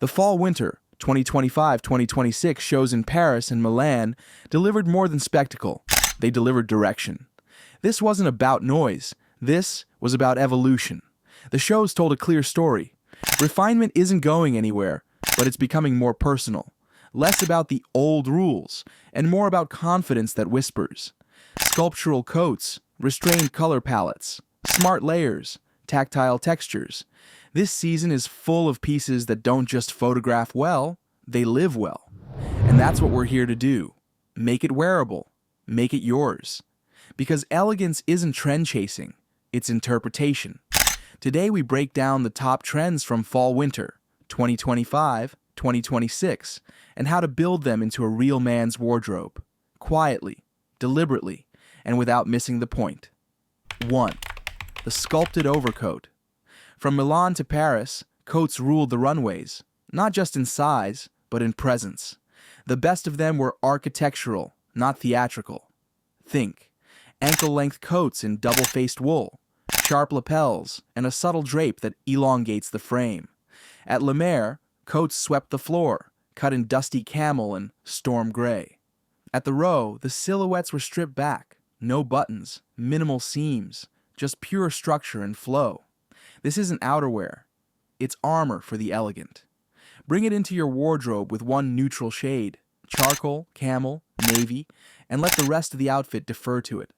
The Fall-Winter 2025-2026 shows in Paris and Milan delivered more than spectacle. They delivered direction. This wasn't about noise. This was about evolution. The shows told a clear story. Refinement isn't going anywhere, but it's becoming more personal. Less about the old rules, and more about confidence that whispers. Sculptural coats, restrained color palettes, smart layers, tactile textures. This season is full of pieces that don't just photograph well, they live well. And that's what we're here to do. Make it wearable. Make it yours. Because elegance isn't trend chasing, it's interpretation. Today we break down the top trends from Fall-Winter 2025-2026 and how to build them into a real man's wardrobe. Quietly, deliberately, and without missing the point. 1. The sculpted overcoat. From Milan to Paris, coats ruled the runways, not just in size, but in presence. The best of them were architectural, not theatrical. Think, ankle-length coats in double-faced wool, sharp lapels, and a subtle drape that elongates the frame. At La Mer, coats swept the floor, cut in dusty camel and storm gray. At the Row, the silhouettes were stripped back, no buttons, minimal seams, just pure structure and flow. This isn't outerwear. It's armor for the elegant. Bring it into your wardrobe with one neutral shade, charcoal, camel, navy, and let the rest of the outfit defer to it.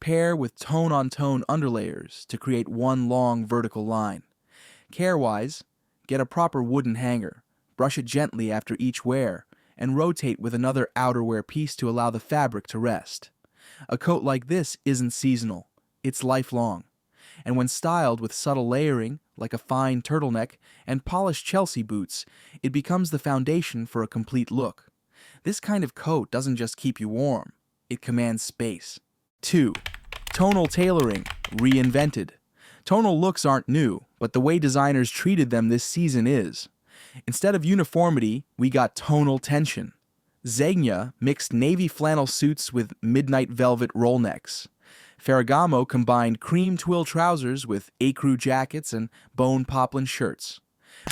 Pair with tone-on-tone underlayers to create one long vertical line. Care-wise, get a proper wooden hanger, brush it gently after each wear, and rotate with another outerwear piece to allow the fabric to rest. A coat like this isn't seasonal, it's lifelong. And when styled with subtle layering, like a fine turtleneck and polished Chelsea boots, it becomes the foundation for a complete look. This kind of coat doesn't just keep you warm, it commands space. 2. Tonal tailoring, reinvented. Tonal looks aren't new, but the way designers treated them this season is. Instead of uniformity, we got tonal tension. Zegna mixed navy flannel suits with midnight velvet roll necks. Ferragamo combined cream twill trousers with ecru jackets and bone poplin shirts.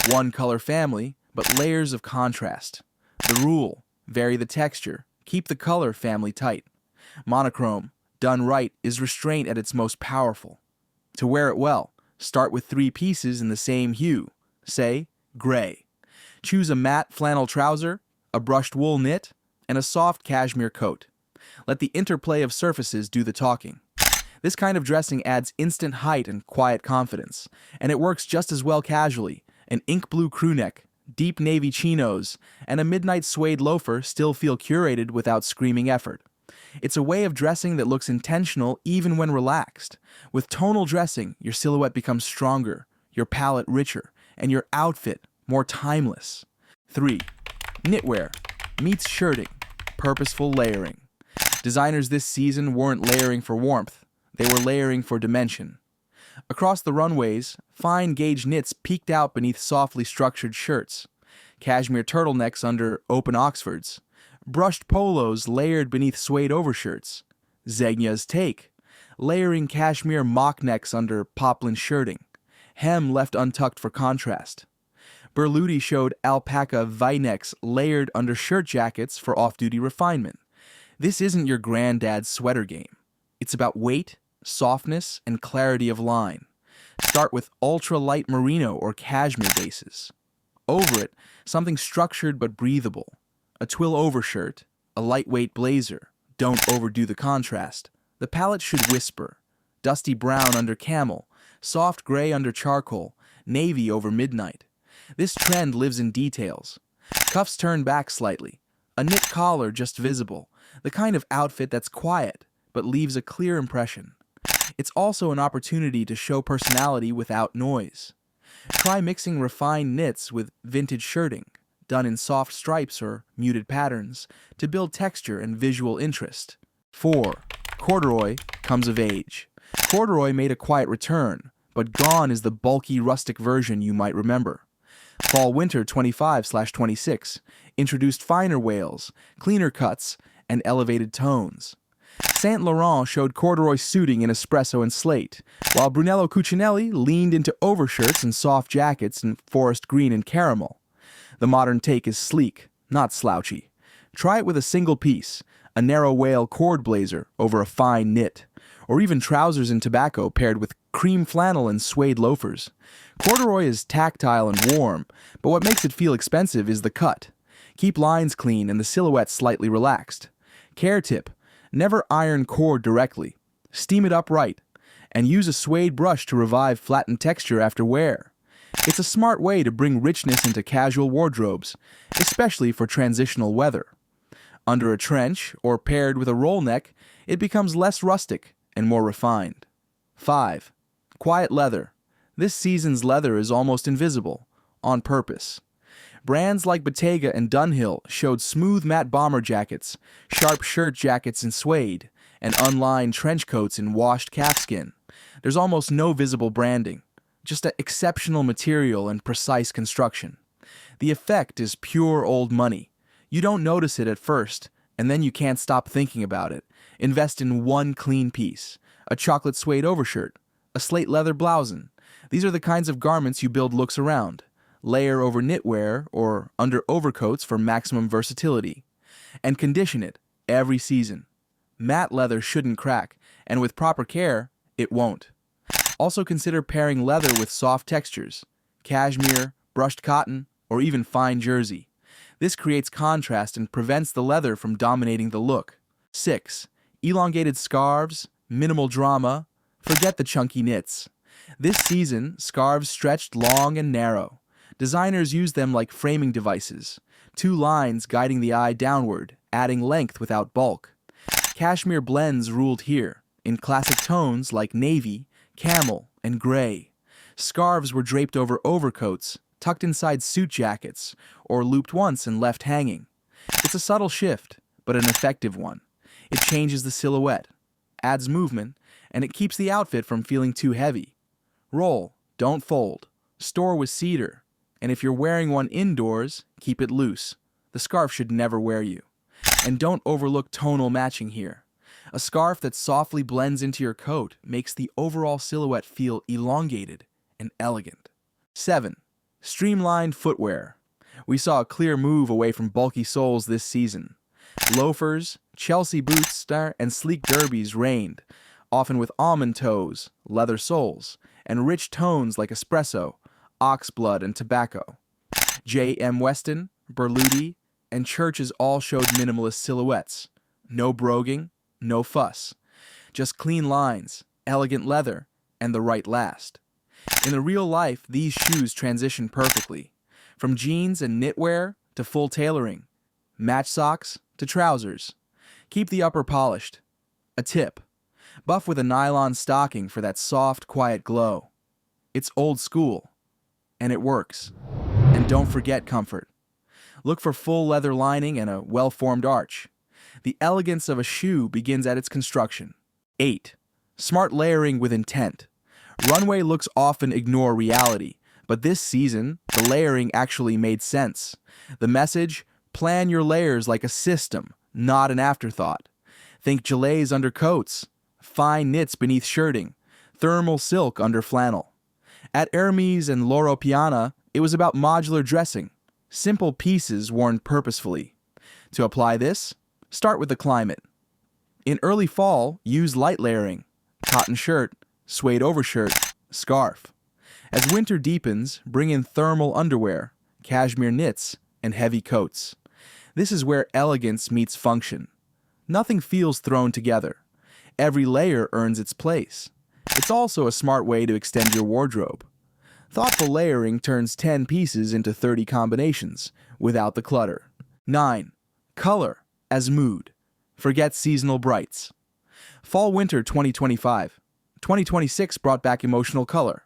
One color family, but layers of contrast. The rule, vary the texture, keep the color family tight. Monochrome, done right, is restraint at its most powerful. To wear it well, start with 3 pieces in the same hue, say, gray. Choose a matte flannel trouser, a brushed wool knit, and a soft cashmere coat. Let the interplay of surfaces do the talking. This kind of dressing adds instant height and quiet confidence, and it works just as well casually. An ink blue crew neck, deep navy chinos, and a midnight suede loafer still feel curated without screaming effort. It's a way of dressing that looks intentional even when relaxed. With tonal dressing, your silhouette becomes stronger, your palette richer, and your outfit more timeless. 3. Knitwear meets shirting, purposeful layering. Designers this season weren't layering for warmth. They were layering for dimension. Across the runways, fine gauge knits peeked out beneath softly structured shirts, cashmere turtlenecks under open Oxfords, brushed polos layered beneath suede overshirts. Zegna's take, layering cashmere mock necks under poplin shirting, hem left untucked for contrast. Berluti showed alpaca V-necks layered under shirt jackets for off-duty refinement. This isn't your granddad's sweater game. It's about weight, softness, and clarity of line. Start with ultra-light merino or cashmere bases. Over it, something structured but breathable. A twill overshirt, a lightweight blazer. Don't overdo the contrast. The palette should whisper. Dusty brown under camel, soft gray under charcoal, navy over midnight. This trend lives in details. Cuffs turned back slightly. A knit collar just visible. The kind of outfit that's quiet, but leaves a clear impression. It's also an opportunity to show personality without noise. Try mixing refined knits with vintage shirting, done in soft stripes or muted patterns, to build texture and visual interest. 4. Corduroy comes of age. Corduroy made a quiet return, but gone is the bulky rustic version you might remember. Fall-Winter 25/26 introduced finer wails, cleaner cuts, and elevated tones. Saint Laurent showed corduroy suiting in espresso and slate, while Brunello Cucinelli leaned into overshirts and soft jackets in forest green and caramel. The modern take is sleek, not slouchy. Try it with a single piece, a narrow wale cord blazer over a fine knit, or even trousers in tobacco paired with cream flannel and suede loafers. Corduroy is tactile and warm, but what makes it feel expensive is the cut. Keep lines clean and the silhouette slightly relaxed. Care tip: never iron cord directly. Steam it upright, and use a suede brush to revive flattened texture after wear. It's a smart way to bring richness into casual wardrobes, especially for transitional weather. Under a trench or paired with a roll neck, it becomes less rustic and more refined. 5. Quiet leather. This season's leather is almost invisible, on purpose. Brands like Bottega and Dunhill showed smooth matte bomber jackets, sharp shirt jackets in suede, and unlined trench coats in washed calfskin. There's almost no visible branding, just an exceptional material and precise construction. The effect is pure old money. You don't notice it at first, and then you can't stop thinking about it. Invest in one clean piece: a chocolate suede overshirt, a slate leather blouson. These are the kinds of garments you build looks around. Layer over knitwear or under overcoats for maximum versatility. And condition it every season. Matte leather shouldn't crack, and with proper care, it won't. Also consider pairing leather with soft textures: cashmere, brushed cotton, or even fine jersey. This creates contrast and prevents the leather from dominating the look. 6. Elongated scarves, minimal drama, forget the chunky knits. This season, scarves stretched long and narrow. Designers use them like framing devices, 2 lines guiding the eye downward, adding length without bulk. Cashmere blends ruled here, in classic tones like navy, camel, and gray. Scarves were draped over overcoats, tucked inside suit jackets, or looped once and left hanging. It's a subtle shift, but an effective one. It changes the silhouette, adds movement, and it keeps the outfit from feeling too heavy. Roll, don't fold. Store with cedar. And if you're wearing one indoors, keep it loose. The scarf should never wear you. And don't overlook tonal matching here. A scarf that softly blends into your coat makes the overall silhouette feel elongated and elegant. 7. Streamlined Footwear. We saw a clear move away from bulky soles this season. Loafers, Chelsea boots, and sleek derbies reigned, often with almond toes, leather soles, and rich tones like espresso, oxblood, and tobacco. J.M. Weston, Berluti, and Churches all showed minimalist silhouettes. No broguing, no fuss. Just clean lines, elegant leather, and the right last. In the real life, these shoes transition perfectly. From jeans and knitwear to full tailoring. Match socks to trousers. Keep the upper polished. A tip: buff with a nylon stocking for that soft, quiet glow. It's old school, and it works. And don't forget comfort. Look for full leather lining and a well-formed arch. The elegance of a shoe begins at its construction. 8. Smart layering with intent. Runway looks often ignore reality, but this season, the layering actually made sense. The message: plan your layers like a system, not an afterthought. Think gilets under coats, fine knits beneath shirting, thermal silk under flannel. At Hermes and Loro Piana, it was about modular dressing, simple pieces worn purposefully. To apply this, start with the climate. In early fall, use light layering: cotton shirt, suede overshirt, scarf. As winter deepens, bring in thermal underwear, cashmere knits, and heavy coats. This is where elegance meets function. Nothing feels thrown together. Every layer earns its place. It's also a smart way to extend your wardrobe. Thoughtful layering turns 10 pieces into 30 combinations, without the clutter. 9. Color as mood. Forget seasonal brights. Fall-Winter 2025. 2026 brought back emotional color.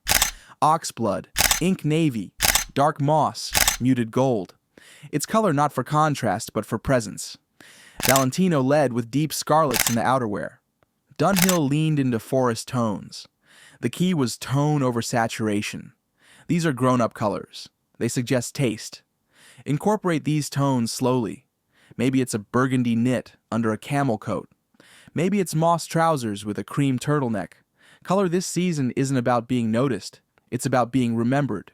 Oxblood, ink navy, dark moss, muted gold. It's color not for contrast, but for presence. Valentino led with deep scarlets in the outerwear. Dunhill leaned into forest tones. The key was tone over saturation. These are grown-up colors. They suggest taste. Incorporate these tones slowly. Maybe it's a burgundy knit under a camel coat. Maybe it's moss trousers with a cream turtleneck. Color this season isn't about being noticed. It's about being remembered.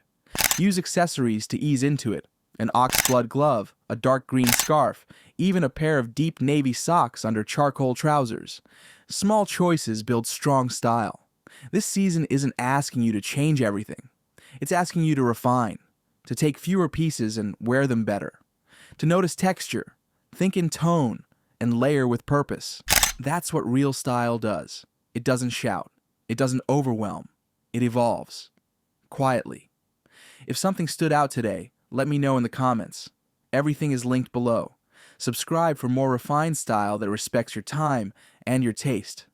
Use accessories to ease into it. An oxblood glove, a dark green scarf, even a pair of deep navy socks under charcoal trousers. Small choices build strong style. This season isn't asking you to change everything. It's asking you to refine, to take fewer pieces and wear them better, to notice texture, think in tone, and layer with purpose. That's what real style does. It doesn't shout. It doesn't overwhelm. It evolves. Quietly. If something stood out today, let me know in the comments. Everything is linked below. Subscribe for more refined style that respects your time and your taste.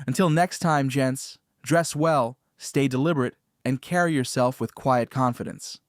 Until next time, gents, dress well, stay deliberate, and carry yourself with quiet confidence.